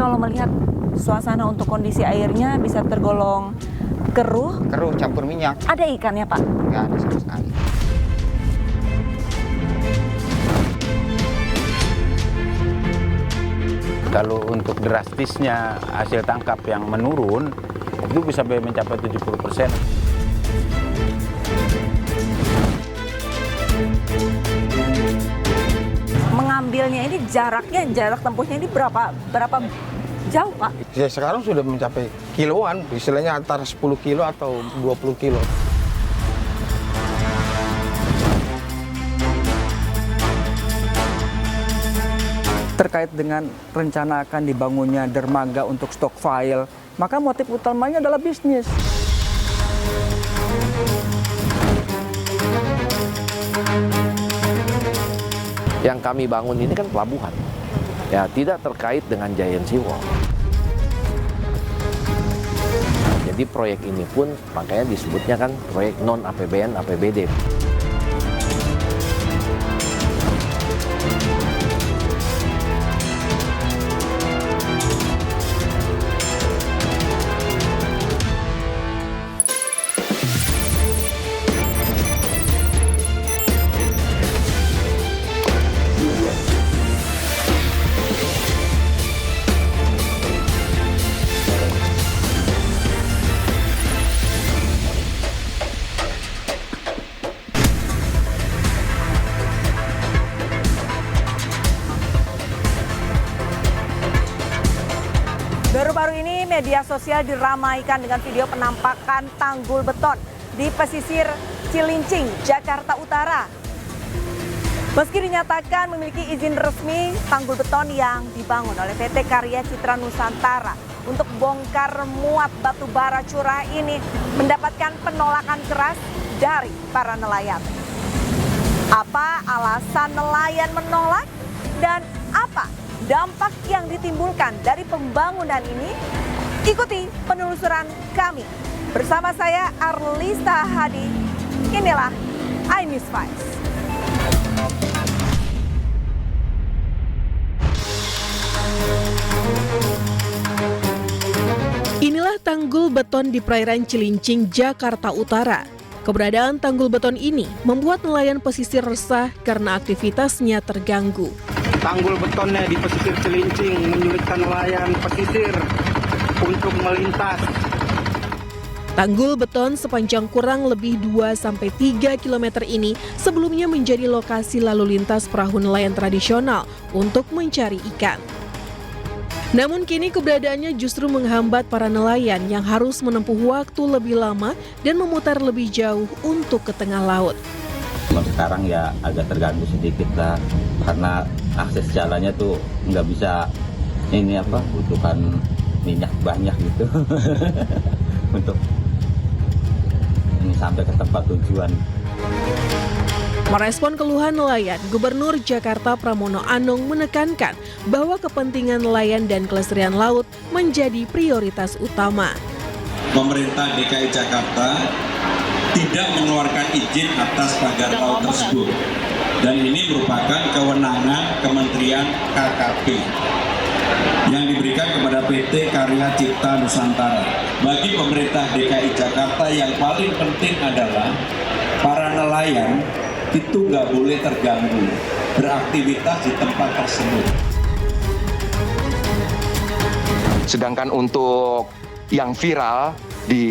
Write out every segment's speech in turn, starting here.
kalau melihat suasana untuk kondisi airnya bisa tergolong keruh. Keruh campur minyak. Ada ikannya, Pak? Nggak ada sama sekali. Kalau untuk drastisnya hasil tangkap yang menurun, itu bisa mencapai 70%. Mengambilnya ini jarak tempuhnya ini berapa jauh, Pak? Ya, sekarang sudah mencapai kiloan, istilahnya antara 10 kilo atau 20 kilo. Terkait dengan rencana akan dibangunnya dermaga untuk stockpile, maka motif utamanya adalah bisnis. Yang kami bangun ini kan pelabuhan, ya tidak terkait dengan Giant Sea Wall. Jadi proyek ini pun makanya disebutnya kan proyek non APBN APBD. Baru-baru ini media sosial diramaikan dengan video penampakan tanggul beton di pesisir Cilincing, Jakarta Utara. Meski dinyatakan memiliki izin resmi, tanggul beton yang dibangun oleh PT Karya Citra Nusantara untuk bongkar muat batu bara curah ini mendapatkan penolakan keras dari para nelayan. Apa alasan nelayan menolak dan apa dampak yang ditimbulkan dari pembangunan ini? Ikuti penelusuran kami. Bersama saya Arlista Hadi, inilah iNews 5. Inilah tanggul beton di perairan Cilincing, Jakarta Utara. Keberadaan tanggul beton ini membuat nelayan pesisir resah karena aktivitasnya terganggu. Tanggul betonnya di pesisir Cilincing menyulitkan nelayan pesisir untuk melintas. Tanggul beton sepanjang kurang lebih 2-3 km ini sebelumnya menjadi lokasi lalu lintas perahu nelayan tradisional untuk mencari ikan. Namun kini keberadaannya justru menghambat para nelayan yang harus menempuh waktu lebih lama dan memutar lebih jauh untuk ke tengah laut. Sekarang ya agak terganggu sedikit lah, karena akses jalannya tuh nggak bisa butuhkan minyak banyak gitu untuk sampai ke tempat tujuan. Merespon keluhan nelayan, Gubernur Jakarta Pramono Anung menekankan bahwa kepentingan nelayan dan kelestarian laut menjadi prioritas utama. Pemerintah DKI Jakarta tidak mengeluarkan izin atas pagar laut tersebut, dan ini merupakan kewenangan Kementerian KKP yang diberikan kepada PT Karya Cipta Nusantara. Bagi pemerintah DKI Jakarta yang paling penting adalah para nelayan itu nggak boleh terganggu beraktivitas di tempat tersebut. Sedangkan untuk yang viral di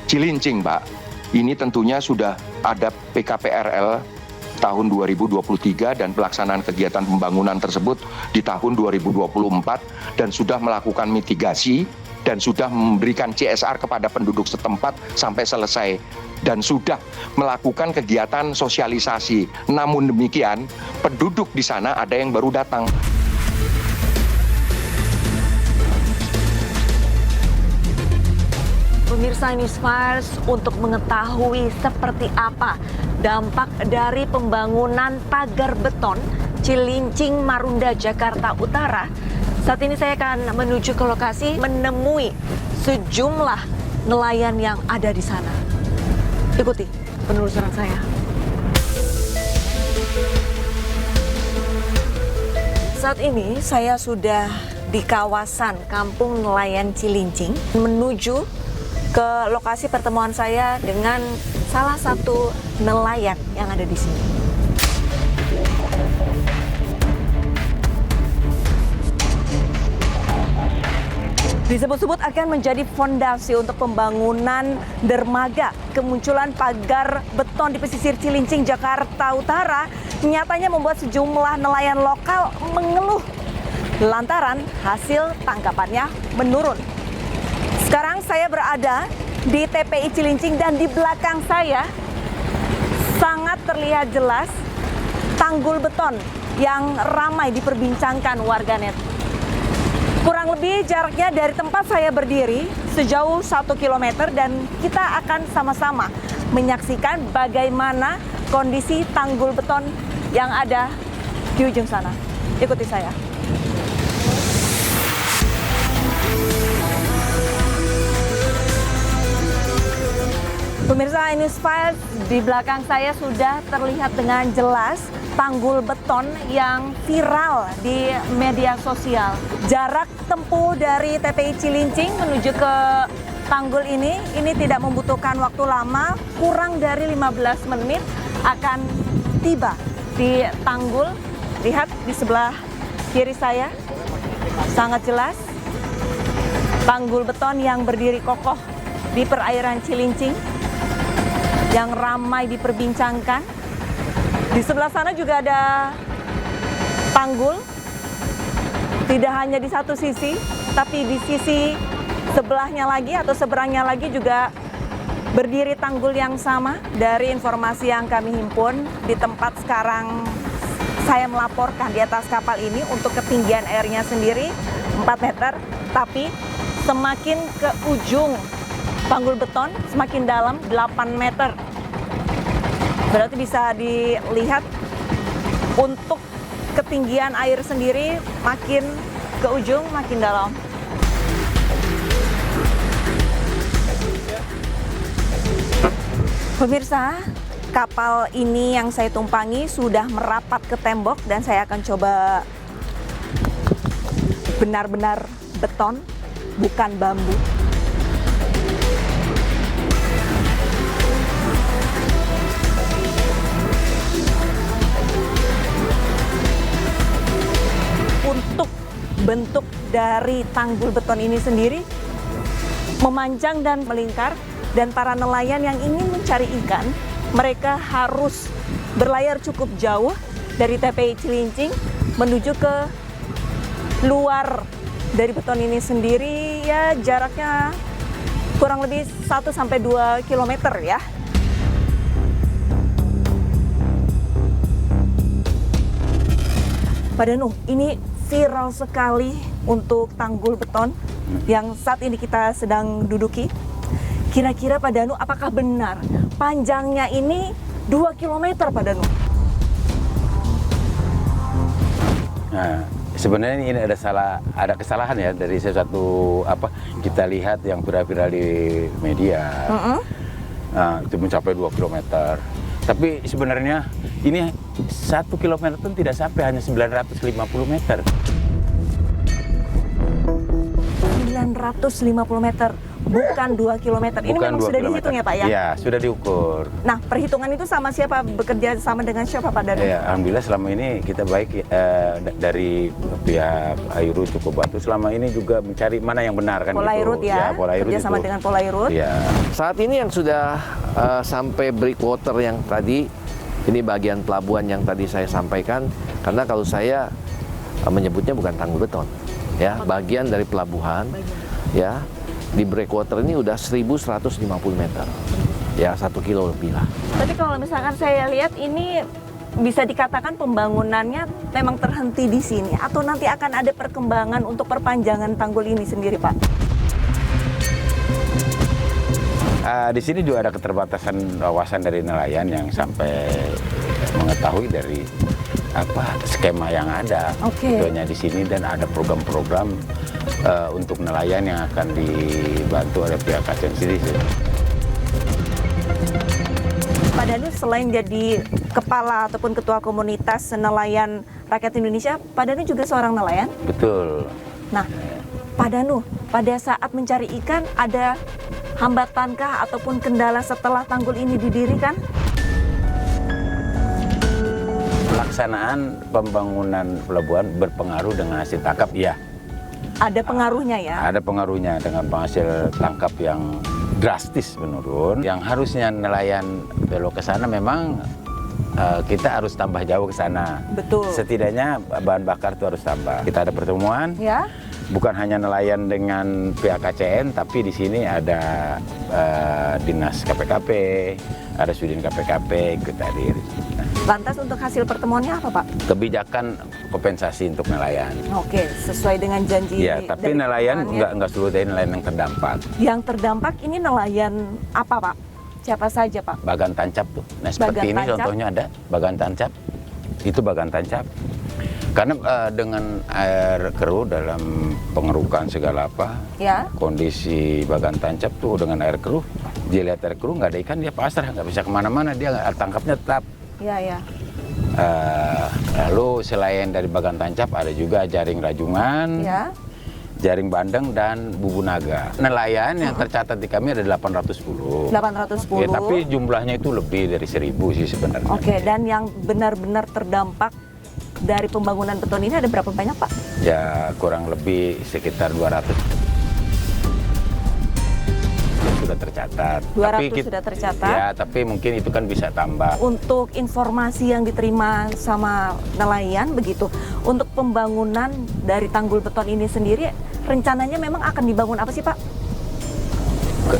Cilincing, Pak, ini tentunya sudah ada PKPRL tahun 2023 dan pelaksanaan kegiatan pembangunan tersebut di tahun 2024 dan sudah melakukan mitigasi dan sudah memberikan CSR kepada penduduk setempat sampai selesai dan sudah melakukan kegiatan sosialisasi. Namun demikian, penduduk di sana ada yang baru datang. Pemirsa Newsfires, untuk mengetahui seperti apa dampak dari pembangunan pagar beton Cilincing Marunda, Jakarta Utara, saat ini saya akan menuju ke lokasi menemui sejumlah nelayan yang ada di sana. Ikuti penelusuran saya. Saat ini saya sudah di kawasan Kampung Nelayan Cilincing menuju ke lokasi pertemuan saya dengan salah satu nelayan yang ada di sini. Disebut-sebut akan menjadi fondasi untuk pembangunan dermaga. Kemunculan pagar beton di pesisir Cilincing, Jakarta Utara nyatanya membuat sejumlah nelayan lokal mengeluh lantaran hasil tangkapannya menurun. Sekarang saya berada di TPI Cilincing dan di belakang saya sangat terlihat jelas tanggul beton yang ramai diperbincangkan warganet. Kurang lebih jaraknya dari tempat saya berdiri sejauh 1 km dan kita akan sama-sama menyaksikan bagaimana kondisi tanggul beton yang ada di ujung sana. Ikuti saya. Pemirsa Newsfile, di belakang saya sudah terlihat dengan jelas tanggul beton yang viral di media sosial. Jarak tempuh dari TPI Cilincing menuju ke tanggul ini tidak membutuhkan waktu lama, kurang dari 15 menit akan tiba di tanggul. Lihat di sebelah kiri saya, sangat jelas tanggul beton yang berdiri kokoh di perairan Cilincing yang ramai diperbincangkan. Di sebelah sana juga ada tanggul, tidak hanya di satu sisi, tapi di sisi sebelahnya lagi atau seberangnya lagi juga berdiri tanggul yang sama. Dari informasi yang kami himpun, di tempat sekarang saya melaporkan di atas kapal ini untuk ketinggian airnya sendiri 4 meter, tapi semakin ke ujung tanggul beton semakin dalam 8 meter. Berarti bisa dilihat untuk ketinggian air sendiri makin ke ujung makin dalam. Pemirsa, kapal ini yang saya tumpangi sudah merapat ke tembok dan saya akan coba benar-benar beton, bukan bambu. Untuk bentuk dari tanggul beton ini sendiri memanjang dan melingkar, dan para nelayan yang ingin mencari ikan, mereka harus berlayar cukup jauh dari TPI Cilincing menuju ke luar dari beton ini sendiri, ya jaraknya kurang lebih 1-2 km ya. Pak Danu, ini viral sekali untuk tanggul beton yang saat ini kita sedang duduki. Kira-kira Pak Danu, apakah benar panjangnya ini 2 km Pak Danu? Nah, sebenarnya ini ada kesalahan ya dari sesuatu kita lihat yang viral di media. Nah, itu mencapai 2 km. Tapi sebenarnya ini 1 km pun tidak sampai, hanya 950 meter. 950 meter, bukan 2 km. Ini bukan memang sudah dihitung ya Pak ya? Iya, sudah diukur. Nah, perhitungan itu sama siapa? Bekerja sama dengan siapa Pak Danu? Ya, alhamdulillah selama ini kita baik dari pihak Airu Cukup Batu. Selama ini juga mencari mana yang benar kan. Polairut gitu. ya, kerja sama dengan Polairut. Ya. Saat ini yang sudah sampai breakwater yang tadi, ini bagian pelabuhan yang tadi saya sampaikan, karena kalau saya menyebutnya bukan tanggul beton, ya, bagian dari pelabuhan, ya, di breakwater ini udah 1150 meter, ya 1 kilo lebih lah. Tapi kalau misalkan saya lihat ini bisa dikatakan pembangunannya memang terhenti di sini, atau nanti akan ada perkembangan untuk perpanjangan tanggul ini sendiri Pak? Di sini juga ada keterbatasan wawasan dari nelayan yang sampai mengetahui dari skema yang ada. Tentunya di sini, dan ada program-program untuk nelayan yang akan dibantu oleh pihak ASEAN sendiri. Pak Danu, selain jadi kepala ataupun ketua komunitas nelayan rakyat Indonesia, Pak Danu juga seorang nelayan? Betul. Nah, Pak Danu, pada saat mencari ikan ada hambatankah ataupun kendala setelah tanggul ini didirikan? Pelaksanaan pembangunan pelabuhan berpengaruh dengan hasil tangkap, ya. Ada pengaruhnya ya? Ada pengaruhnya dengan hasil tangkap yang drastis menurun. Yang harusnya nelayan belok ke sana memang kita harus tambah jauh ke sana. Betul. Setidaknya bahan bakar itu harus tambah. Kita ada pertemuan. Ya. Bukan hanya nelayan dengan pihak KCN, tapi di sini ada dinas KPKP, ada Sudin KPKP ikut hadir. Lantas untuk hasil pertemuannya apa, Pak? Kebijakan kompensasi untuk nelayan. Oke, sesuai dengan janji. Ya, tapi dari nelayan pertemuannya. nggak seluruh dari nelayan yang terdampak. Yang terdampak ini nelayan apa, Pak? Siapa saja, Pak? Bagan tancap tuh. Nah, seperti Bagan ini tancap. contohnya ada bagan tancap. Itu bagan tancap. Karena dengan air keruh dalam pengerukan segala apa, Ya. kondisi bagan tancap tuh dengan air keruh, dia lihat air keruh nggak ada ikan, dia pasrah, nggak bisa kemana-mana, dia tangkapnya tetap. Ya, ya. Lalu selain dari bagan tancap ada juga jaring rajungan, Ya. jaring bandeng dan bubu naga. Nelayan yang tercatat di kami ada 810. 810. Ya, tapi jumlahnya itu lebih dari 1000 sih sebenarnya. Oke, dan yang benar-benar terdampak dari pembangunan beton ini ada berapa banyak, Pak? Ya kurang lebih sekitar 200 sudah tercatat. 200 sudah tercatat. Ya, tapi mungkin itu kan bisa tambah. Untuk informasi yang diterima sama nelayan begitu, untuk pembangunan dari tanggul beton ini sendiri, rencananya memang akan dibangun apa sih, Pak?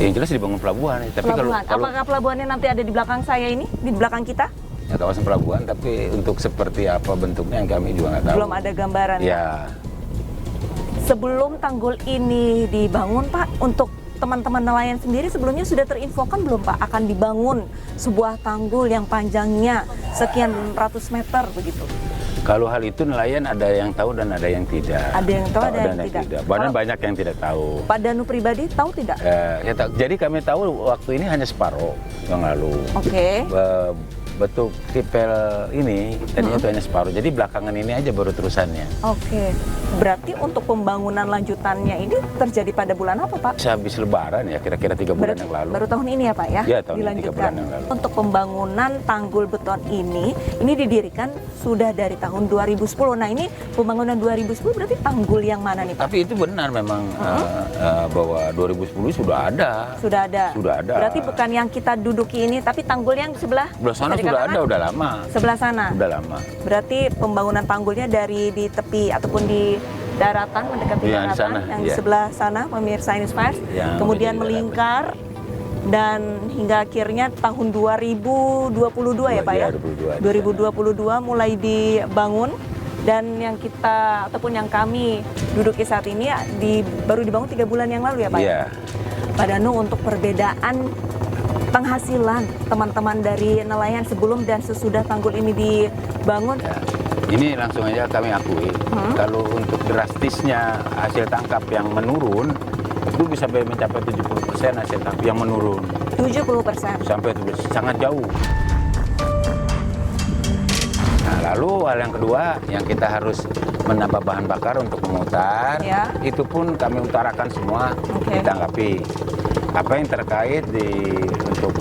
Yang jelas dibangun pelabuhan. Tapi Pelabuhan. kalau Apakah pelabuhannya nanti ada di belakang saya ini, di belakang kita? ya, kawasan pelabuhan, tapi untuk seperti apa bentuknya yang kami juga nggak tahu. Belum ada gambaran. Ya. Sebelum tanggul ini dibangun, Pak, untuk teman-teman nelayan sendiri sebelumnya sudah terinfokan belum, Pak, akan dibangun sebuah tanggul yang panjangnya sekian ratus meter begitu? Kalau hal itu nelayan ada yang tahu dan ada yang tidak. Ada yang tahu, ada yang tidak. Bahkan banyak yang tidak tahu. Pak Danu pribadi tahu tidak? Jadi kami tahu waktu ini hanya separuh yang lalu. Oke. Betul, tipel ini tadinya itu hanya separuh. Jadi belakangan ini aja baru terusannya. Oke. Berarti untuk pembangunan lanjutannya ini terjadi pada bulan apa, Pak? Sehabis Lebaran ya, kira-kira 3 bulan yang lalu. Baru tahun ini ya, Pak ya? Ya, tahun ini, 3 dilanjutkan. bulan yang lalu. Untuk pembangunan tanggul beton ini didirikan sudah dari tahun 2010. Nah, ini pembangunan 2010 berarti tanggul yang mana nih, Pak? Tapi itu benar memang bahwa 2010 sudah ada. Sudah ada. Sudah ada. Berarti bukan yang kita duduki ini, tapi tanggul yang sebelah. Sebelah sana bisa sudah dikatakan ada, udah lama. Sebelah sana. Udah lama. Berarti pembangunan tanggulnya dari di tepi ataupun di daratan, mendekati Iya, di daratan sana, yang di iya. sebelah sana, pemirsa Inspires. Yang Kemudian di melingkar dan hingga akhirnya tahun 2022 ya, Pak ya? 2022 mulai dibangun. Dan yang kita ataupun yang kami duduki saat ini baru dibangun 3 bulan yang lalu ya, Pak? Iya. Pak Danu, untuk perbedaan penghasilan teman-teman dari nelayan sebelum dan sesudah tanggul ini dibangun, Ya. Ini langsung aja kami akui, kalau untuk drastisnya hasil tangkap yang menurun, itu bisa mencapai 70% hasil tangkap yang menurun. 70%. Sampai 70%, sangat jauh. Nah, lalu hal yang kedua, yang kita harus menambah bahan bakar untuk memutar, Ya. itu pun kami utarakan semua, Oke. ditanggapi. Apa yang terkait untuk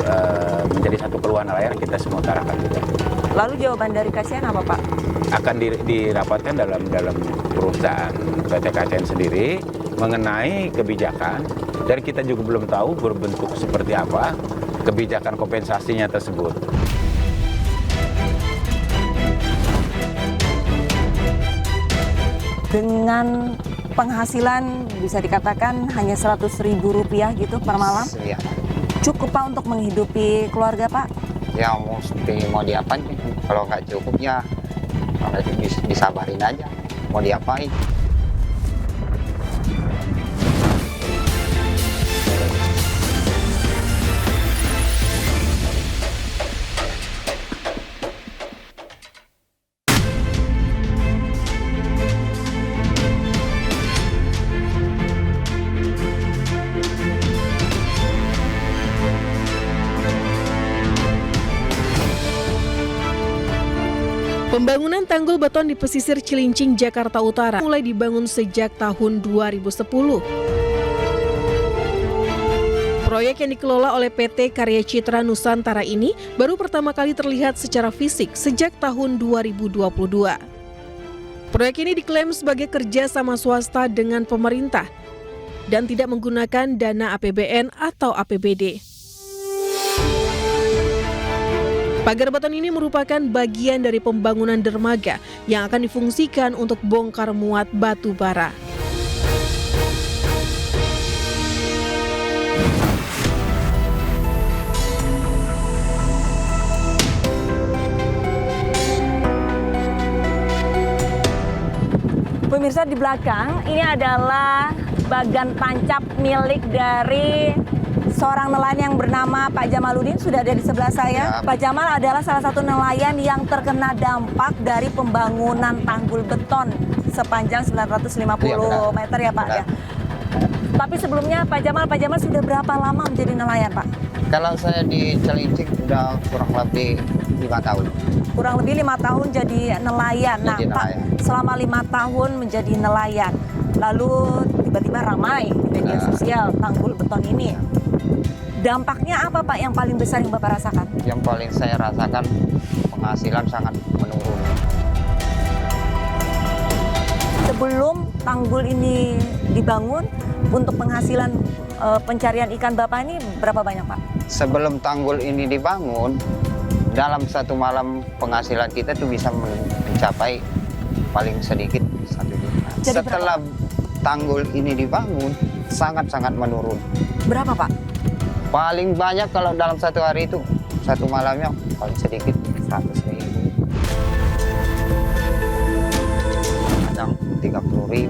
menjadi satu keluhan nelayan, kita semua utarakan juga. Lalu jawaban dari KCN apa, Pak? Akan dirapatkan dalam perusahaan PT KCN sendiri mengenai kebijakan, dan kita juga belum tahu berbentuk seperti apa kebijakan kompensasinya tersebut. Dengan penghasilan bisa dikatakan hanya Rp100.000 gitu per malam, Ya, cukup Pak untuk menghidupi keluarga, Pak? ya mesti mau diapain? Kalau nggak cukup ya disabarin aja. Mau diapain? Pembangunan tanggul beton di pesisir Cilincing, Jakarta Utara mulai dibangun sejak tahun 2010. Proyek yang dikelola oleh PT Karya Citra Nusantara ini baru pertama kali terlihat secara fisik sejak tahun 2022. Proyek ini diklaim sebagai kerja sama swasta dengan pemerintah dan tidak menggunakan dana APBN atau APBD. Pagar beton ini merupakan bagian dari pembangunan dermaga yang akan difungsikan untuk bongkar muat batu bara. Pemirsa, di belakang ini adalah bagan tancap milik dari seorang nelayan yang bernama Pak Jamaludin, sudah ada di sebelah saya. Ya. Pak Jamal adalah salah satu nelayan yang terkena dampak dari pembangunan tanggul beton sepanjang 950 meter ya Pak. Ya. Tapi sebelumnya Pak Jamal sudah berapa lama menjadi nelayan Pak? Kalau saya di Cilincing udah kurang lebih 5 tahun. Kurang lebih 5 tahun jadi nelayan. Nah Pak, selama 5 tahun menjadi nelayan, lalu tiba-tiba ramai di media sosial tanggul beton ini. Dampaknya apa Pak yang paling besar yang Bapak rasakan? Yang paling saya rasakan penghasilan sangat menurun. Sebelum tanggul ini dibangun, untuk penghasilan pencarian ikan Bapak ini berapa banyak Pak? Sebelum tanggul ini dibangun, dalam satu malam penghasilan kita tuh bisa mencapai paling sedikit 1 juta. Setelah tanggul ini dibangun, sangat-sangat menurun. Berapa Pak? Paling banyak kalau dalam satu hari itu, satu malamnya paling sedikit 100.000. Kadang 30.000,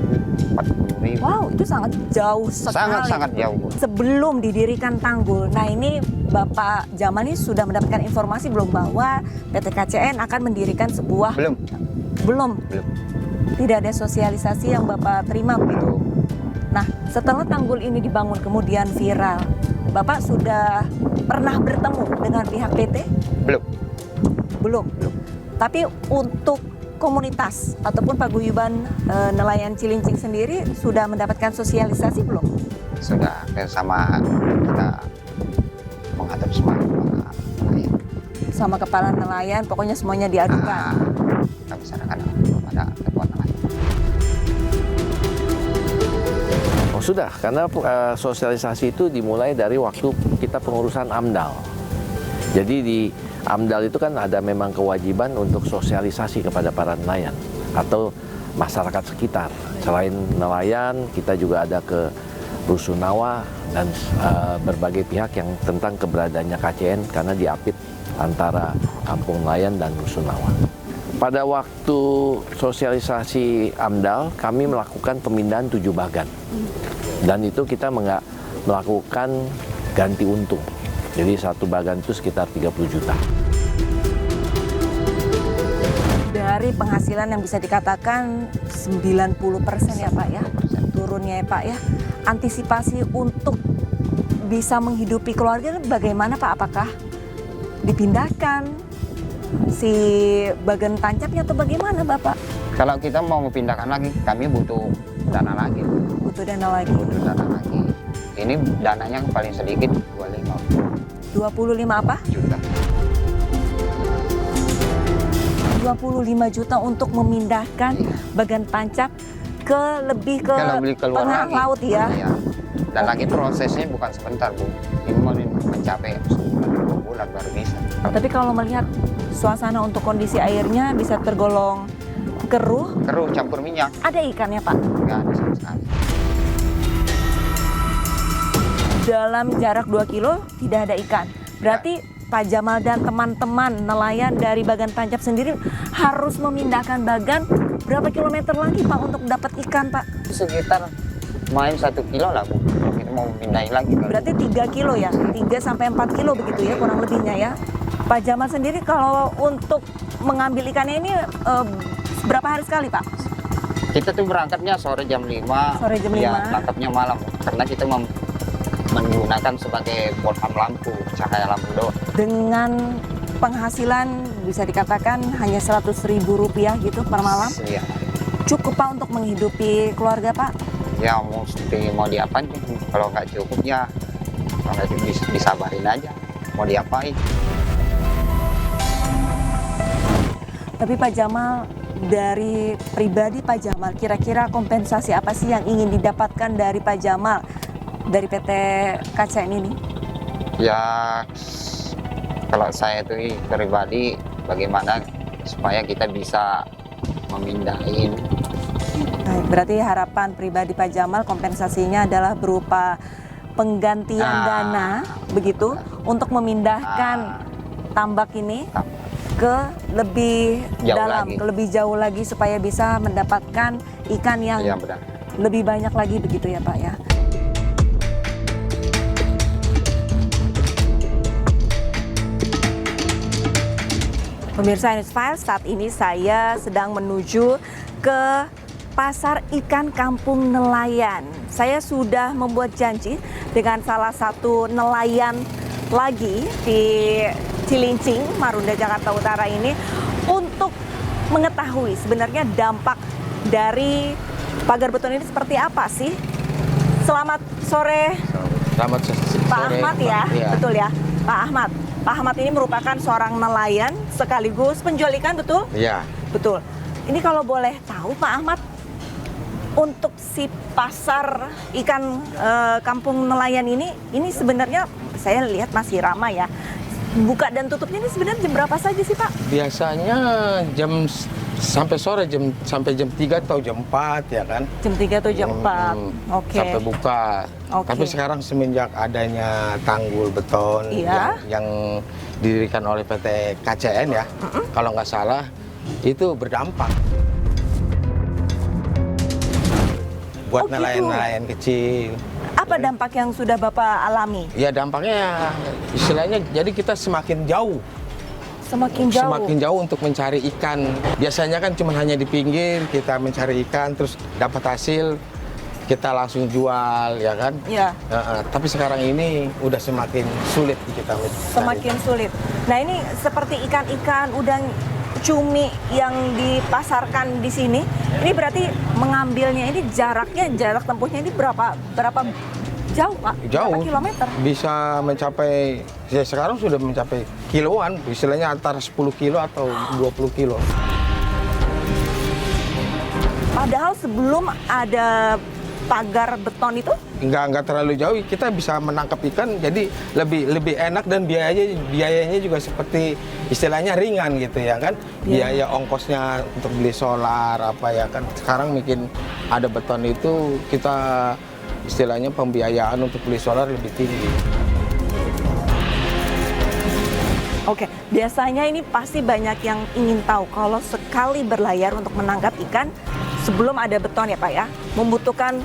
40.000. Wow, itu sangat jauh sekali. Sangat jauh. Sebelum didirikan tanggul, nah ini Bapak Jamal ini sudah mendapatkan informasi belum bahwa PT KCN akan mendirikan sebuah... Belum. Tidak ada sosialisasi yang Bapak terima begitu. Nah, setelah tanggul ini dibangun kemudian viral, Bapak sudah pernah bertemu dengan pihak PT? Belum. Tapi untuk komunitas ataupun paguyuban nelayan Cilincing sendiri sudah mendapatkan sosialisasi belum? Sudah, sama kita menghadap sama kepala nelayan, pokoknya semuanya diadukan. Kita bicarakan pada ketua nelayan. Oh sudah, karena sosialisasi itu dimulai dari waktu kita pengurusan AMDAL. Jadi di AMDAL itu kan ada memang kewajiban untuk sosialisasi kepada para nelayan atau masyarakat sekitar. Selain nelayan, kita juga ada ke Rusunawa dan berbagai pihak yang tentang keberadaannya KCN karena diapit antara Kampung Nelayan dan Rusunawa. Pada waktu sosialisasi AMDAL, kami melakukan pemindahan 7 bagan. Dan itu kita melakukan ganti untung. Jadi satu bagan itu sekitar 30 juta. Dari penghasilan yang bisa dikatakan 90% ya Pak ya, turunnya ya Pak ya. Antisipasi untuk bisa menghidupi keluarga bagaimana Pak? Apakah dipindahkan si bagan tancapnya atau bagaimana Bapak? Kalau kita mau memindahkan lagi, kami butuh dana lagi. Butuh dana lagi. Ini dananya paling sedikit 25 apa? Juta. 25 juta untuk memindahkan bagan tancap ke lebih ke tengah laut ya. Dan lagi prosesnya bukan sebentar Bu. Ini mencapai sebulan 2 bulan baru bisa. Tapi kalau melihat suasana untuk kondisi airnya bisa tergolong keruh campur minyak. Ada ikannya Pak? Nggak ada sama sekali. Dalam jarak 2 kilo tidak ada ikan. Berarti Pak Jamal dan teman-teman nelayan dari bagan tancap sendiri harus memindahkan bagan berapa kilometer lagi Pak untuk dapat ikan Pak? Sekitar main 1 kilo lah Bu. Kalau kita mau pindahin lagi. Berarti 3 kilo ya? 3 sampai 4 kilo begitu ya kurang lebihnya ya. Pak Jamal sendiri kalau untuk mengambil ikannya ini berapa hari sekali Pak? Kita tuh berangkatnya sore jam 5. Sore jam 5. Ya, tangkapnya malam. Karena kita menggunakan sebagai botham lampu, cahaya lampu doang. Dengan penghasilan bisa dikatakan hanya Rp100.000 gitu per malam. Iya. Cukup Pak untuk menghidupi keluarga Pak? Ya mesti mau diapain, kalau nggak cukup ya kalau nggak cukup disabarin aja, mau diapain. Tapi Pak Jamal, dari pribadi Pak Jamal, kira-kira kompensasi apa sih yang ingin didapatkan dari Pak Jamal dari PT KCN ini? Ya kalau saya tuh pribadi bagaimana supaya kita bisa memindahin. Baik, berarti harapan pribadi Pak Jamal kompensasinya adalah berupa penggantian dana begitu untuk memindahkan tambak ini ke lebih dalam, ke lebih jauh lagi supaya bisa mendapatkan ikan yang lebih banyak lagi begitu ya Pak ya. Pemirsa Newsfile, saat ini saya sedang menuju ke Pasar Ikan Kampung Nelayan. Saya sudah membuat janji dengan salah satu nelayan lagi di Cilincing, Marunda, Jakarta Utara ini untuk mengetahui sebenarnya dampak dari pagar beton ini seperti apa sih. Selamat sore. Selamat sore. Pak Ahmad ya, betul ya, Pak Ahmad. Pak Ahmad ini merupakan seorang nelayan sekaligus penjual ikan, betul? Iya. Betul. Ini kalau boleh tahu Pak Ahmad, untuk si pasar ikan kampung nelayan ini sebenarnya saya lihat masih ramai ya. Buka dan tutupnya ini sebenarnya jam berapa saja sih Pak? Biasanya sampai sore, sampai jam 3 atau jam 4 ya kan? Jam 3 atau jam 4, oke. Sampai buka. Tapi sekarang semenjak adanya tanggul beton yang didirikan oleh PT KCN ya, kalau nggak salah itu berdampak. Buat nelayan-nelayan kecil. Apa dampak yang sudah Bapak alami? Ya dampaknya istilahnya jadi kita semakin jauh. Semakin jauh? Semakin jauh untuk mencari ikan. Biasanya kan cuma hanya di pinggir kita mencari ikan terus dapat hasil kita langsung jual ya kan? Iya. Tapi sekarang ini udah semakin sulit kita mencari. Semakin sulit. Nah ini seperti ikan-ikan udang cumi yang dipasarkan di sini, ini berarti mengambilnya ini jarak tempuhnya ini berapa jauh Pak? Jauh. Berapa kilometer? Bisa mencapai, ya sekarang sudah mencapai kiloan, istilahnya antara 10 kilo atau 20 kilo. Padahal sebelum ada pagar beton itu? Nggak terlalu jauh, kita bisa menangkap ikan jadi lebih enak dan biayanya juga seperti istilahnya ringan gitu ya kan. Biaya ongkosnya untuk beli solar apa ya kan. Sekarang mungkin ada beton itu kita istilahnya pembiayaan untuk beli solar lebih tinggi. Oke, biasanya ini pasti banyak yang ingin tahu kalau sekali berlayar untuk menangkap ikan sebelum ada beton ya Pak ya, membutuhkan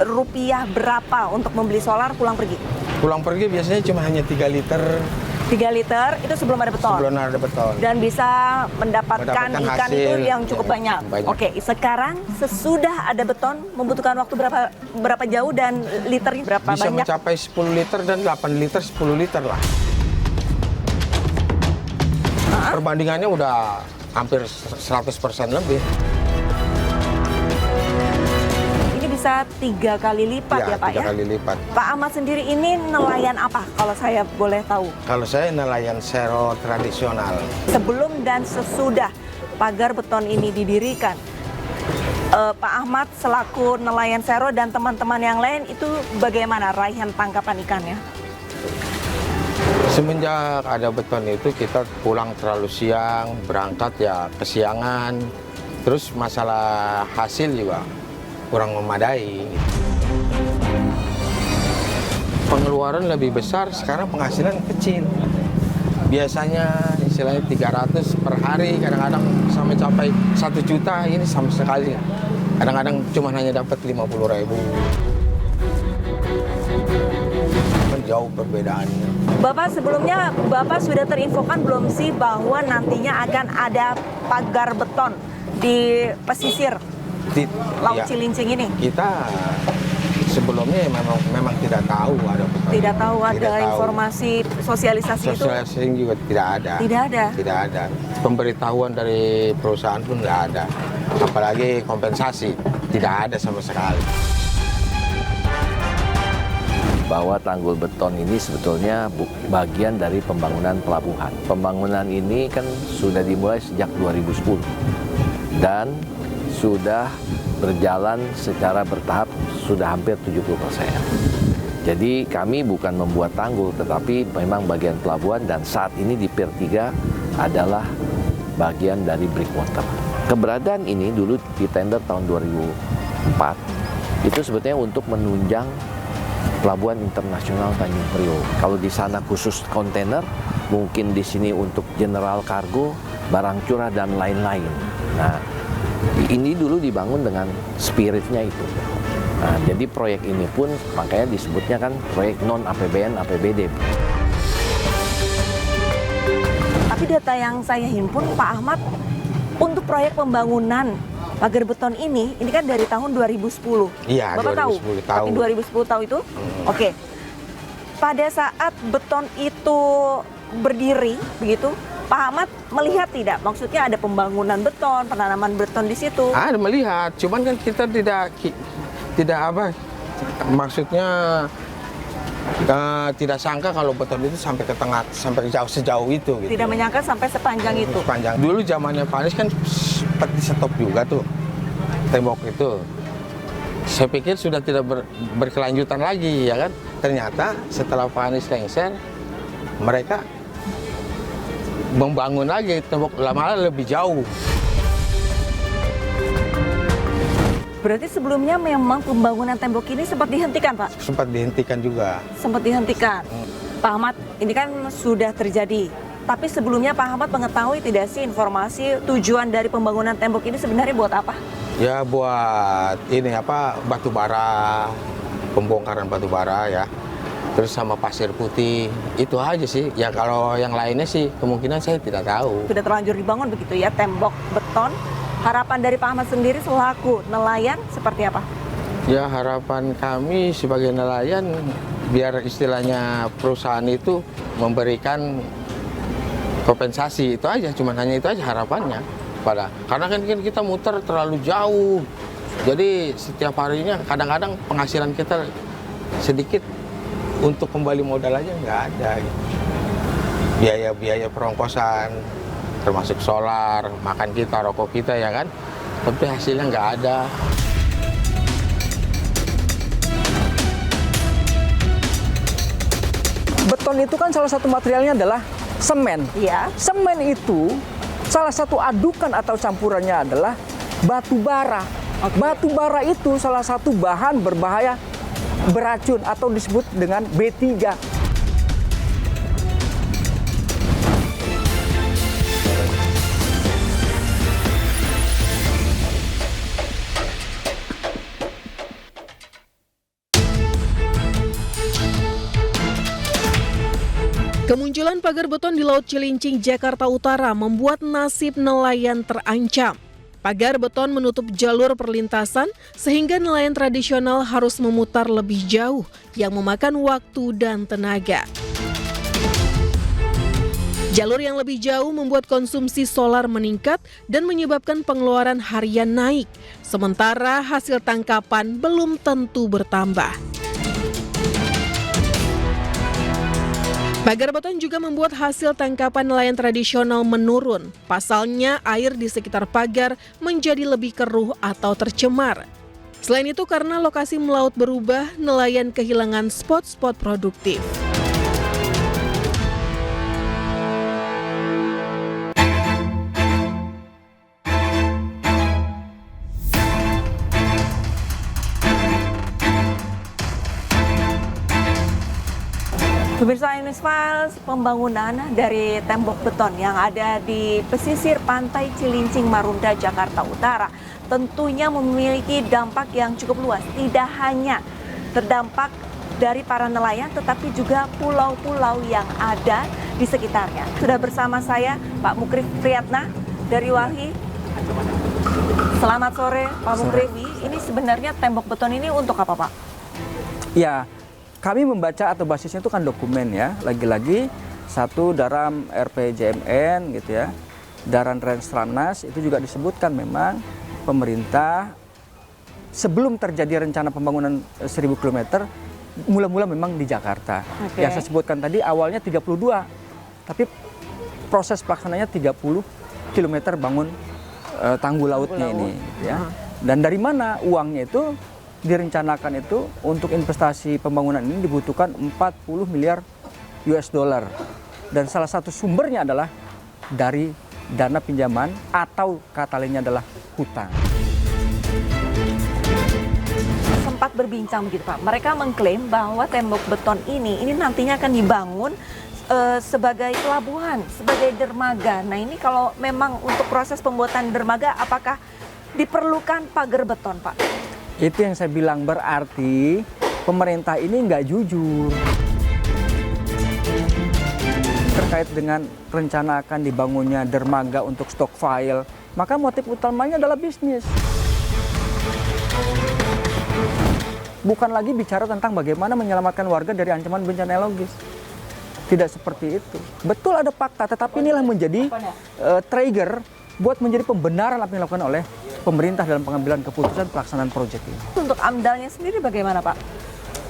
rupiah berapa untuk membeli solar pulang pergi? Pulang pergi biasanya cuma hanya 3 liter. 3 liter itu sebelum ada beton? Sebelum ada beton. Dan bisa mendapatkan ikan hasil, itu yang cukup banyak. Oke, sekarang sesudah ada beton membutuhkan waktu berapa jauh dan liternya berapa bisa banyak? Bisa mencapai 10 liter dan 8 liter, 10 liter lah. Perbandingannya udah hampir 100% lebih. Bisa 3 kali lipat ya Pak 3 kali lipat. Pak Ahmad sendiri ini nelayan apa kalau saya boleh tahu? Kalau saya nelayan sero tradisional. Sebelum dan sesudah pagar beton ini didirikan, Pak Ahmad selaku nelayan sero dan teman-teman yang lain itu bagaimana raihan tangkapan ikannya? Semenjak ada beton itu kita pulang terlalu siang, berangkat ya kesiangan. Terus masalah hasil juga kurang memadai. Pengeluaran lebih besar, sekarang penghasilan kecil. Biasanya istilahnya 300 per hari, kadang-kadang sampai capai 1 juta, ini sama sekali. Kadang-kadang cuma hanya dapat 50.000. Jauh perbedaannya. Bapak sebelumnya, Bapak sudah terinfokan belum sih bahwa nantinya akan ada pagar beton di pesisir Laut Cilincing ini? Kita sebelumnya memang tidak tahu ada beton. Tidak tahu ada Tidak tahu. informasi sosialisasi itu. Sosialisasi juga tidak ada. Tidak ada. Tidak ada. Pemberitahuan dari perusahaan pun nggak ada. Apalagi kompensasi tidak ada sama sekali. Bahwa tanggul beton ini sebetulnya bagian dari pembangunan pelabuhan. Pembangunan ini kan sudah dimulai sejak 2010 dan sudah berjalan secara bertahap sudah hampir 70%. Jadi kami bukan membuat tanggul tetapi memang bagian pelabuhan dan saat ini di Pier 3 adalah bagian dari breakwater. Keberadaan ini dulu di tender tahun 2004 itu sebetulnya untuk menunjang Pelabuhan Internasional Tanjung Priok. Kalau di sana khusus kontainer, mungkin di sini untuk general kargo, barang curah dan lain-lain. Nah, ini dulu dibangun dengan spiritnya itu. Nah, jadi proyek ini pun makanya disebutnya kan proyek non APBN APBD. Tapi data yang saya himpun, Pak Ahmad, untuk proyek pembangunan pagar beton ini kan dari tahun 2010. Iya, Bapak 2010 tahu. Tapi 2010 tahu itu? Oke. Pada saat beton itu berdiri, begitu, Pak Ahmad melihat tidak? Maksudnya ada pembangunan beton, penanaman beton di situ? Ada melihat, cuman kan kita tidak apa, maksudnya tidak sangka kalau beton itu sampai ke tengah, sampai sejauh itu. Gitu. Tidak menyangka sampai sepanjang itu? Sepanjang. Dulu zamannya Pak Anies kan seperti stop juga tuh, tembok itu. Saya pikir sudah tidak berkelanjutan lagi, ya kan? Ternyata setelah Pak Anies lengser, mereka membangun lagi tembok lama lebih jauh. Berarti sebelumnya memang pembangunan tembok ini sempat dihentikan, Pak? Sempat dihentikan juga. Sempat dihentikan. Pak Ahmad, ini kan sudah terjadi. Tapi sebelumnya Pak Ahmad mengetahui tidak sih informasi tujuan dari pembangunan tembok ini sebenarnya buat apa? Ya buat ini apa, batu bara, pembongkaran batu bara ya. Terus sama pasir putih, itu aja sih. Ya kalau yang lainnya sih kemungkinan saya tidak tahu. Sudah terlanjur dibangun begitu ya, tembok beton. Harapan dari Pak Ahmad sendiri selaku nelayan seperti apa? Ya harapan kami sebagai nelayan biar istilahnya perusahaan itu memberikan kompensasi, itu aja, cuman hanya itu aja harapannya. Karena kan kita muter terlalu jauh, jadi setiap harinya kadang-kadang penghasilan kita sedikit, untuk kembali modal aja nggak ada. Biaya-biaya perongkosan, termasuk solar, makan kita, rokok kita ya kan, tapi hasilnya nggak ada. Beton itu kan salah satu materialnya adalah semen. Iya. Semen itu salah satu adukan atau campurannya adalah batu bara. Batu bara itu salah satu bahan berbahaya beracun atau disebut dengan B3. Kemunculan pagar beton di Laut Cilincing, Jakarta Utara membuat nasib nelayan terancam. Pagar beton menutup jalur perlintasan sehingga nelayan tradisional harus memutar lebih jauh yang memakan waktu dan tenaga. Jalur yang lebih jauh membuat konsumsi solar meningkat dan menyebabkan pengeluaran harian naik, sementara hasil tangkapan belum tentu bertambah. Pagar beton juga membuat hasil tangkapan nelayan tradisional menurun. Pasalnya, air di sekitar pagar menjadi lebih keruh atau tercemar. Selain itu, karena lokasi melaut berubah, nelayan kehilangan spot-spot produktif. Pemirsa News Files, pembangunan dari tembok beton yang ada di pesisir pantai Cilincing, Marunda, Jakarta Utara tentunya memiliki dampak yang cukup luas. Tidak hanya terdampak dari para nelayan, tetapi juga pulau-pulau yang ada di sekitarnya. Sudah bersama saya Pak Mukrif Priyatna dari Walhi. Selamat sore Pak Mukrif. Ini sebenarnya tembok beton ini untuk apa Pak? Ya, kami membaca atau basisnya itu kan dokumen ya. Lagi-lagi satu dalam RPJMN gitu ya. Dalam Renstranas itu juga disebutkan memang pemerintah sebelum terjadi rencana pembangunan 1000 km mula-mula memang di Jakarta. Yang saya sebutkan tadi awalnya 32, tapi proses pelaksananya 30 km bangun tanggul lautnya ini ya. Dan dari mana uangnya itu direncanakan itu untuk investasi pembangunan ini dibutuhkan 40 miliar US dollar. Dan salah satu sumbernya adalah dari dana pinjaman atau kata lainnya adalah hutang. Sempat berbincang begitu Pak, mereka mengklaim bahwa tembok beton ini nantinya akan dibangun sebagai pelabuhan, sebagai dermaga. Nah ini kalau memang untuk proses pembuatan dermaga, apakah diperlukan pagar beton Pak? Itu yang saya bilang, berarti pemerintah ini nggak jujur terkait dengan rencana akan dibangunnya dermaga untuk stockpile. Maka motif utamanya adalah bisnis. Bukan lagi bicara tentang bagaimana menyelamatkan warga dari ancaman bencana ekologis. Tidak seperti itu. Betul ada fakta, tetapi inilah menjadi trigger buat menjadi pembenaran apa yang dilakukan oleh pemerintah dalam pengambilan keputusan pelaksanaan proyek ini. Untuk AMDAL-nya sendiri bagaimana Pak?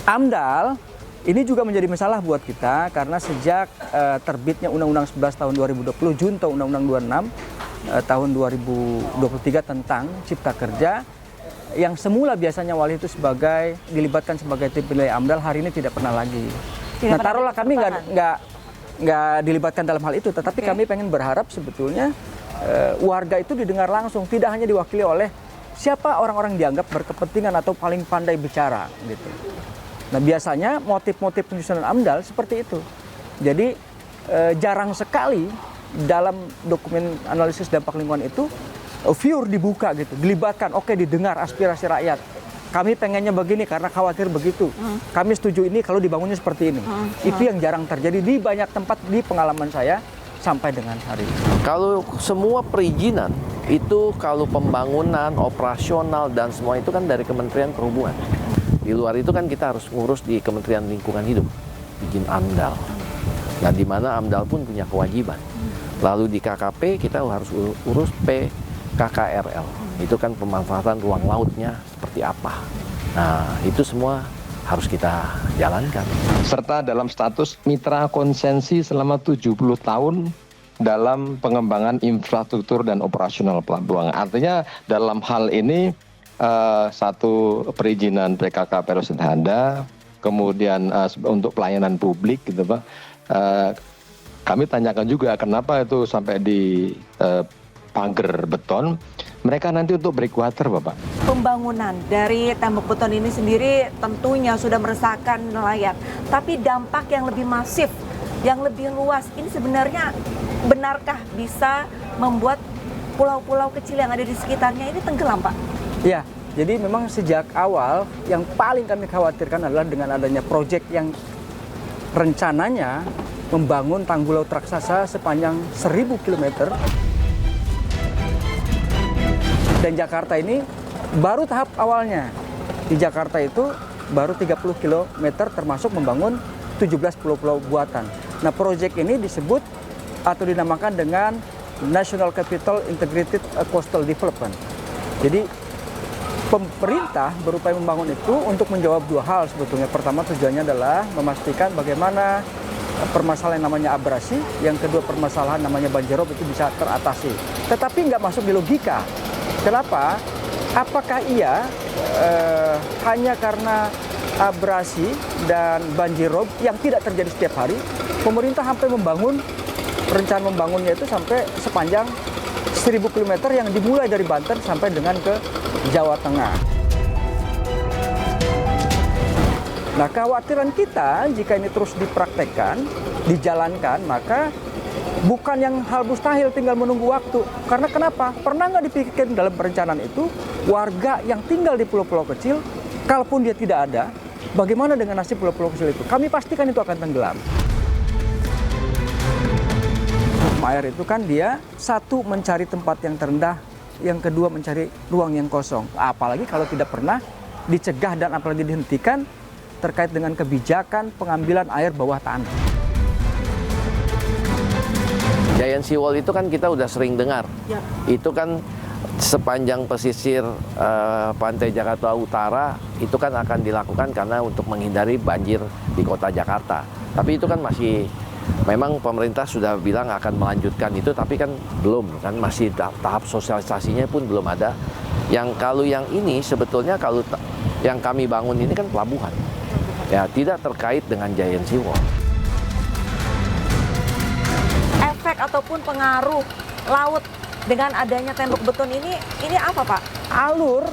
AMDAL ini juga menjadi masalah buat kita karena sejak terbitnya Undang-Undang 11 tahun 2020, junto Undang-Undang 26 tahun 2023 tentang Cipta Kerja, yang semula biasanya wali itu dilibatkan sebagai tim penilai AMDAL, hari ini tidak pernah lagi. Nah taruhlah kami nggak dilibatkan dalam hal itu, tetapi kami pengen berharap sebetulnya warga itu didengar langsung, tidak hanya diwakili oleh siapa orang-orang dianggap berkepentingan atau paling pandai bicara gitu. Nah biasanya motif-motif penyusunan AMDAL seperti itu. Jadi jarang sekali dalam dokumen analisis dampak lingkungan itu viewer dibuka gitu, dilibatkan, oke didengar aspirasi rakyat. Kami pengennya begini karena khawatir begitu. Kami setuju ini kalau dibangunnya seperti ini. Itu yang jarang terjadi di banyak tempat di pengalaman saya sampai dengan hari ini. Kalau semua perizinan itu kalau pembangunan, operasional dan semua itu kan dari Kementerian Perhubungan. Di luar itu kan kita harus ngurus di Kementerian Lingkungan Hidup, izin AMDAL. Nah di mana AMDAL pun punya kewajiban. Lalu di KKP kita harus urus PKKRL. Itu kan pemanfaatan ruang lautnya seperti apa. Nah, itu semua harus kita jalankan. Serta dalam status mitra konsensi selama 70 tahun dalam pengembangan infrastruktur dan operasional pelabuhan. Artinya dalam hal ini satu perizinan PKK Perusenda, kemudian untuk pelayanan publik gitu Pak. Kami tanyakan juga kenapa itu sampai di pagar beton. Mereka nanti untuk breakwater, Bapak. Pembangunan dari tembok beton ini sendiri tentunya sudah meresahkan nelayan. Tapi dampak yang lebih masif, yang lebih luas, ini sebenarnya benarkah bisa membuat pulau-pulau kecil yang ada di sekitarnya ini tenggelam, Pak? Ya, jadi memang sejak awal yang paling kami khawatirkan adalah dengan adanya proyek yang rencananya membangun tanggul laut raksasa sepanjang 1000 km. Dan Jakarta ini baru tahap awalnya. Di Jakarta itu baru 30 km termasuk membangun 17 pulau-pulau buatan. Nah proyek ini disebut atau dinamakan dengan National Capital Integrated Coastal Development. Jadi pemerintah berupaya membangun itu untuk menjawab dua hal sebetulnya. Pertama tujuannya adalah memastikan bagaimana permasalahan namanya abrasi, yang kedua permasalahan namanya banjirop itu bisa teratasi. Tetapi nggak masuk di logika. Kenapa? Apakah iya hanya karena abrasi dan banjirop yang tidak terjadi setiap hari, pemerintah sampai rencana membangunnya itu sampai sepanjang 1000 km yang dimulai dari Banten sampai dengan ke Jawa Tengah. Nah, kekhawatiran kita jika ini terus dipraktekkan, dijalankan, maka bukan yang hal mustahil tinggal menunggu waktu. Karena kenapa? Pernah nggak dipikirkan dalam perencanaan itu, warga yang tinggal di pulau-pulau kecil, kalaupun dia tidak ada, bagaimana dengan nasib pulau-pulau kecil itu? Kami pastikan itu akan tenggelam. Air itu kan dia, satu mencari tempat yang terendah, yang kedua mencari ruang yang kosong. Apalagi kalau tidak pernah dicegah dan apalagi dihentikan, terkait dengan kebijakan pengambilan air bawah tanah. Giant Seawall itu kan kita udah sering dengar. Ya. Itu kan sepanjang pesisir pantai Jakarta Utara itu kan akan dilakukan karena untuk menghindari banjir di kota Jakarta. Tapi itu kan masih, memang pemerintah sudah bilang akan melanjutkan itu, tapi kan belum, kan masih tahap sosialisasinya pun belum ada. Kalau yang ini sebetulnya kalau yang kami bangun ini kan pelabuhan, ya tidak terkait dengan Giant Seawall. Efek ataupun pengaruh laut dengan adanya tembok beton ini apa Pak? Alur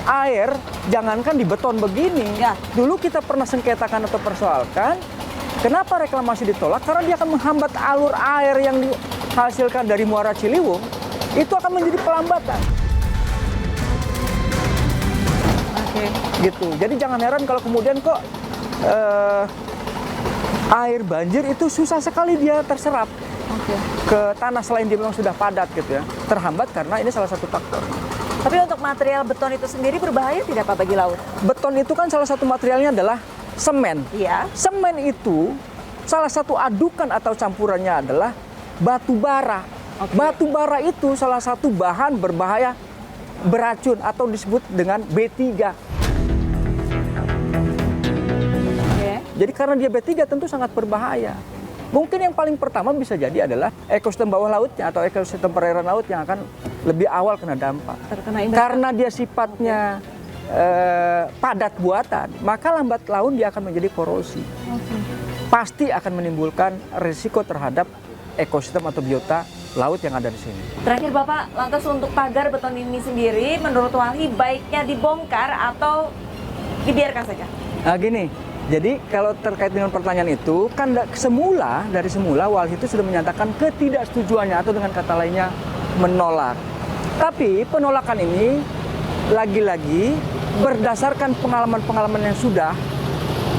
air, jangankan di beton begini. Ya. Dulu kita pernah sengketakan atau persoalkan, kenapa reklamasi ditolak? Karena dia akan menghambat alur air yang dihasilkan dari Muara Ciliwung, itu akan menjadi pelambatan. Oke. Gitu. Jadi jangan heran kalau kemudian kok air banjir itu susah sekali dia terserap ke tanah selain dia memang sudah padat gitu ya. Terhambat karena ini salah satu faktor. Tapi untuk material beton itu sendiri berbahaya tidak Pak bagi laut? Beton itu kan salah satu materialnya adalah semen. Iya. Semen itu salah satu adukan atau campurannya adalah batu bara. Batu bara itu salah satu bahan berbahaya beracun atau disebut dengan B3. Jadi karena dia B3 tentu sangat berbahaya. Mungkin yang paling pertama bisa jadi adalah ekosistem bawah lautnya atau ekosistem perairan laut yang akan lebih awal kena dampak. Karena dia sifatnya padat buatan, maka lambat laun dia akan menjadi korosi. Pasti akan menimbulkan risiko terhadap ekosistem atau biota laut yang ada di sini. Terakhir Bapak, lantas untuk pagar beton ini sendiri menurut Walhi baiknya dibongkar atau dibiarkan saja? Nah gini, jadi kalau terkait dengan pertanyaan itu, kan dari semula Walhi itu sudah menyatakan ketidaksetujuannya atau dengan kata lainnya menolak. Tapi penolakan ini lagi-lagi berdasarkan pengalaman-pengalaman yang sudah,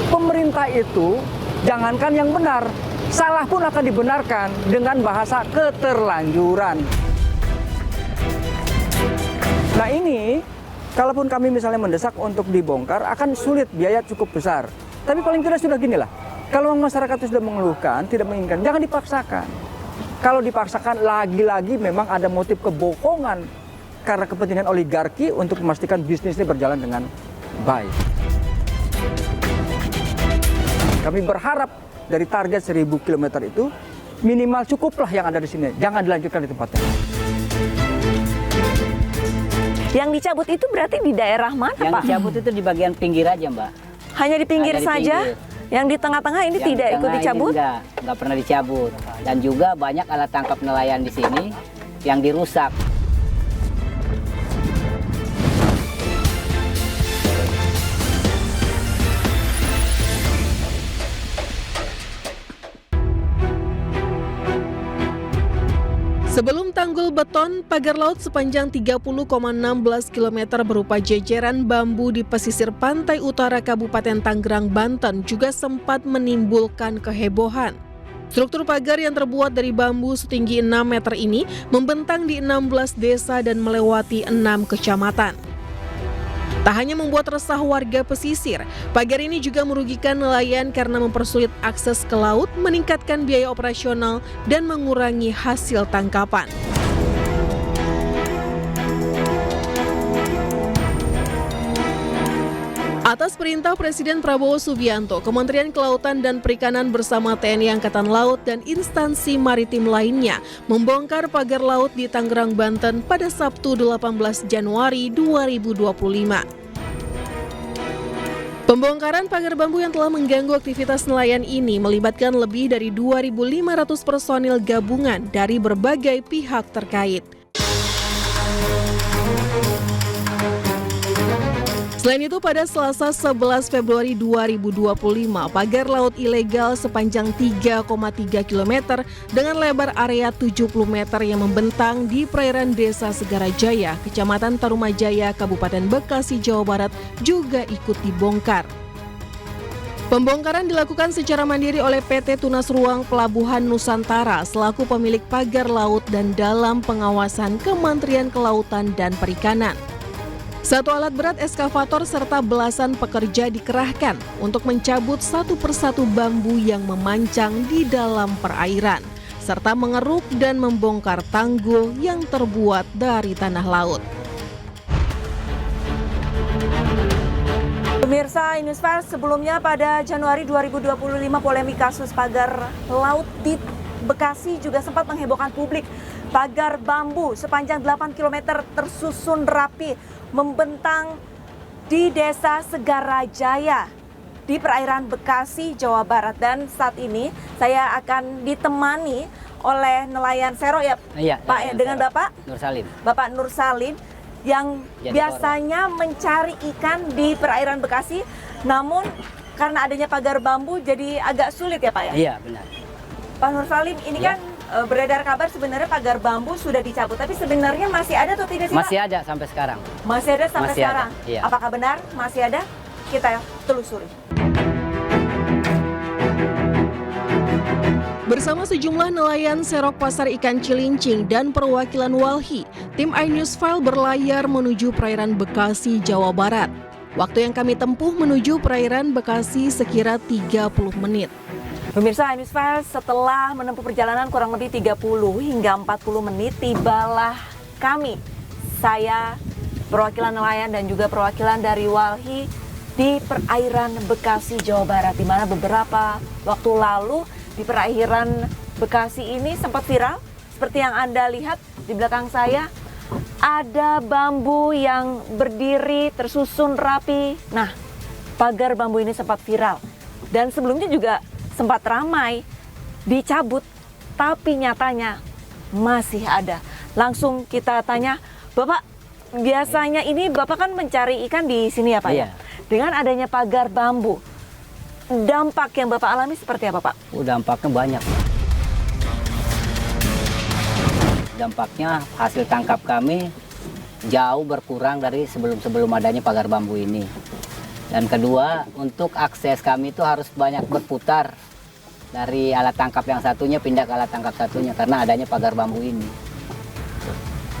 pemerintah itu jangankan yang benar, salah pun akan dibenarkan dengan bahasa keterlanjuran. Nah ini, kalaupun kami misalnya mendesak untuk dibongkar, akan sulit, biaya cukup besar. Tapi paling tidak sudah gini lah, kalau masyarakat itu sudah mengeluhkan, tidak menginginkan, jangan dipaksakan. Kalau dipaksakan, lagi-lagi memang ada motif kebohongan karena kepentingan oligarki untuk memastikan bisnis ini berjalan dengan baik. Kami berharap dari target 1000 km itu, minimal cukuplah yang ada di sini, jangan dilanjutkan di tempatnya. Yang dicabut itu berarti di daerah mana Pak? Yang dicabut itu di bagian pinggir aja Mbak. Hanya di pinggir saja? Yang di tengah-tengah ini Yang tidak di ikut tengah dicabut? Enggak pernah dicabut. Dan juga banyak alat tangkap nelayan di sini yang dirusak. Sebelum tanggul beton, pagar laut sepanjang 30,16 km berupa jejeran bambu di pesisir pantai utara Kabupaten Tangerang, Banten juga sempat menimbulkan kehebohan. Struktur pagar yang terbuat dari bambu setinggi 6 meter ini membentang di 16 desa dan melewati 6 kecamatan. Tak hanya membuat resah warga pesisir, pagar ini juga merugikan nelayan karena mempersulit akses ke laut, meningkatkan biaya operasional, dan mengurangi hasil tangkapan. Atas perintah Presiden Prabowo Subianto, Kementerian Kelautan dan Perikanan bersama TNI Angkatan Laut dan instansi maritim lainnya membongkar pagar laut di Tangerang, Banten pada Sabtu 18 Januari 2025. Pembongkaran pagar bambu yang telah mengganggu aktivitas nelayan ini melibatkan lebih dari 2.500 personil gabungan dari berbagai pihak terkait. Selain itu, pada Selasa 11 Februari 2025, pagar laut ilegal sepanjang 3,3 km dengan lebar area 70 meter yang membentang di perairan Desa Segara Jaya, Kecamatan Tarumajaya, Kabupaten Bekasi, Jawa Barat juga ikut dibongkar. Pembongkaran dilakukan secara mandiri oleh PT Tunas Ruang Pelabuhan Nusantara selaku pemilik pagar laut dan dalam pengawasan Kementerian Kelautan dan Perikanan. Satu alat berat eskavator serta belasan pekerja dikerahkan untuk mencabut satu persatu bambu yang memancang di dalam perairan, serta mengeruk dan membongkar tanggul yang terbuat dari tanah laut. Pemirsa Newsfile, sebelumnya pada Januari 2025 polemik kasus pagar laut di Bekasi juga sempat menghebohkan publik. Pagar bambu sepanjang 8 km tersusun rapi membentang di Desa Segarajaya di perairan Bekasi, Jawa Barat. Dan saat ini saya akan ditemani oleh nelayan Sero ya, Iya, Pak, ya, dengan Sero. Bapak Nur Salim. Bapak Nur Salim yang Jadi biasanya mencari ikan di perairan Bekasi, namun karena adanya pagar bambu jadi agak sulit ya Pak ya? Iya, benar. Pak Nur Salim, ini kan beredar kabar sebenarnya pagar bambu sudah dicabut, tapi sebenarnya masih ada atau tidak sih Pak? Masih ada sampai sekarang. Masih ada sampai Masih ada, sekarang? iya. Apakah benar masih ada? Kita telusuri. Bersama sejumlah nelayan Serok Pasar Ikan Cilincing dan perwakilan Walhi, tim iNewsFile berlayar menuju perairan Bekasi, Jawa Barat. Waktu yang kami tempuh menuju perairan Bekasi sekira 30 menit. Pemirsa iNewsFile, setelah menempuh perjalanan kurang lebih 30 hingga 40 menit, tibalah kami, saya, perwakilan nelayan dan juga perwakilan dari Walhi di perairan Bekasi, Jawa Barat, di mana beberapa waktu lalu di perairan Bekasi ini sempat viral. Seperti yang Anda lihat di belakang saya, ada bambu yang berdiri tersusun rapi. Nah, pagar bambu ini sempat viral. Dan sebelumnya juga sempat ramai dicabut, tapi nyatanya masih ada. Langsung kita tanya, Bapak, biasanya ini Bapak kan mencari ikan di sini ya Pak? Iya. Dengan adanya pagar bambu, dampak yang Bapak alami seperti apa Pak? Dampaknya banyak. Dampaknya hasil tangkap kami jauh berkurang dari sebelum adanya pagar bambu ini. Dan kedua, untuk akses kami itu harus banyak berputar dari alat tangkap yang satunya pindah ke alat tangkap satunya karena adanya pagar bambu ini.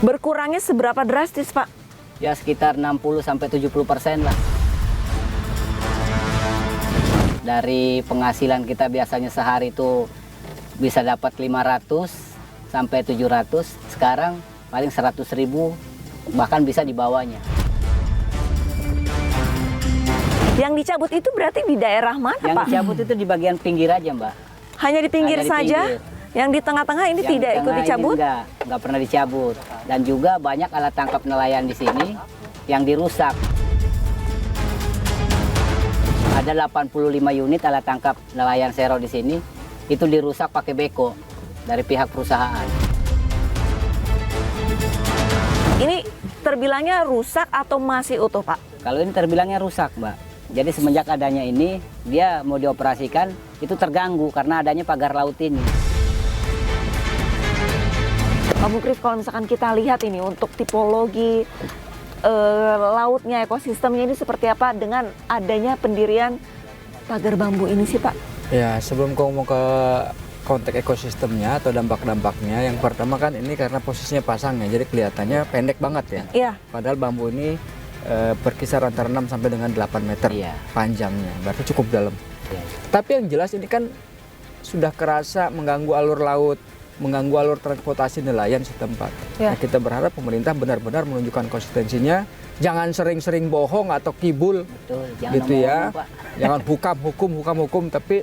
Berkurangnya seberapa drastis Pak? Ya sekitar 60-70% lah. Dari penghasilan kita biasanya sehari itu bisa dapat 500 sampai 700, sekarang paling 100.000 bahkan bisa di bawahnya. Yang dicabut itu berarti di daerah mana Yang Pak? dicabut itu di bagian pinggir aja Mbak. Hanya di pinggir Hanya di saja? pinggir. Yang di tengah-tengah ini Yang tidak di ikut tengah ini dicabut? enggak pernah dicabut. Dan juga banyak alat tangkap nelayan di sini yang dirusak. Ada 85 unit alat tangkap nelayan Sero di sini, itu dirusak pakai beko dari pihak perusahaan. Ini terbilangnya rusak atau masih utuh Pak? Kalau ini terbilangnya rusak Mbak. Jadi semenjak adanya ini, dia mau dioperasikan, itu terganggu karena adanya pagar laut ini. Pak Mukrif, kalau misalkan kita lihat ini untuk tipologi lautnya, ekosistemnya ini seperti apa dengan adanya pendirian pagar bambu ini sih Pak? Ya, sebelum kau mau ke konteks ekosistemnya atau dampak-dampaknya, yang pertama kan ini karena posisinya pasang ya, jadi kelihatannya pendek banget ya. Iya. Padahal bambu ini berkisar antara 6 sampai dengan 8 meter panjangnya, berarti cukup dalam. Tapi yang jelas ini kan sudah kerasa mengganggu alur laut, mengganggu alur transportasi nelayan setempat. Nah, kita berharap pemerintah benar-benar menunjukkan konsistensinya, jangan sering-sering bohong atau kibul. Betul, jangan gitu ya. ngomong, Pak. Jangan hukum, tapi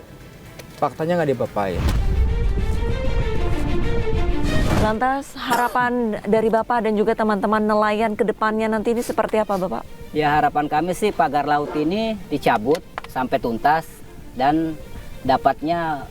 faktanya nggak diapa-apain. Lantas harapan dari Bapak dan juga teman-teman nelayan ke depannya nanti ini seperti apa Bapak? Ya harapan kami sih pagar laut ini dicabut sampai tuntas dan dapatnya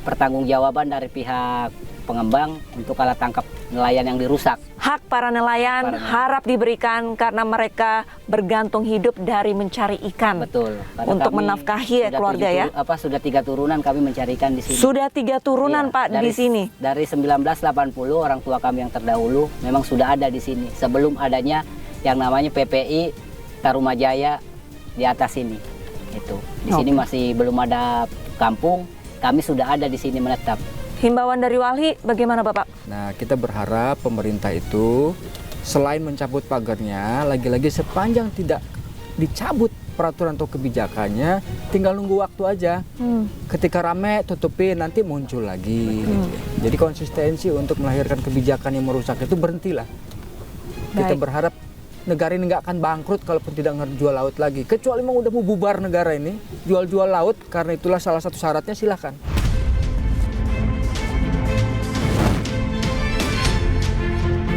pertanggungjawaban dari pihak pengembang untuk alat tangkap nelayan yang dirusak. Hak para nelayan harap diberikan karena mereka bergantung hidup dari mencari ikan. Betul. Untuk menafkahi keluarga ya. Sudah 3 turunan kami mencari ikan di sini. Sudah 3 turunan Pak di sini. Dari 1980 orang tua kami yang terdahulu memang sudah ada di sini sebelum adanya yang namanya PPI Tarumajaya di atas ini. Itu. Di sini masih belum ada kampung, kami sudah ada di sini menetap. Himbauan dari Walhi bagaimana Bapak? Nah, kita berharap pemerintah itu selain mencabut pagarnya, lagi-lagi sepanjang tidak dicabut peraturan atau kebijakannya, tinggal nunggu waktu aja. Ketika rame tutupin, nanti muncul lagi. Jadi konsistensi untuk melahirkan kebijakan yang merusak itu berhentilah. Kita berharap negara ini nggak akan bangkrut kalaupun tidak ngejual laut lagi. Kecuali memang udah mau bubar negara ini, jual-jual laut, karena itulah salah satu syaratnya, silahkan.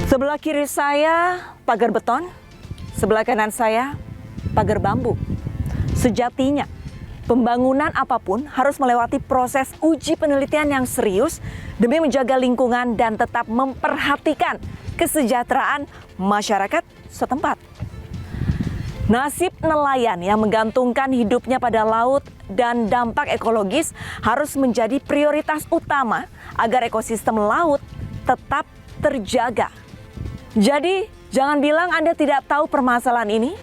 Sebelah kiri saya pagar beton, sebelah kanan saya pagar bambu. Sejatinya, pembangunan apapun harus melewati proses uji penelitian yang serius demi menjaga lingkungan dan tetap memperhatikan kesejahteraan masyarakat setempat. Nasib nelayan yang menggantungkan hidupnya pada laut dan dampak ekologis harus menjadi prioritas utama agar ekosistem laut tetap terjaga. Jadi, jangan bilang Anda tidak tahu permasalahan ini,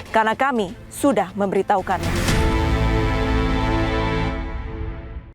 karena kami sudah memberitahukannya.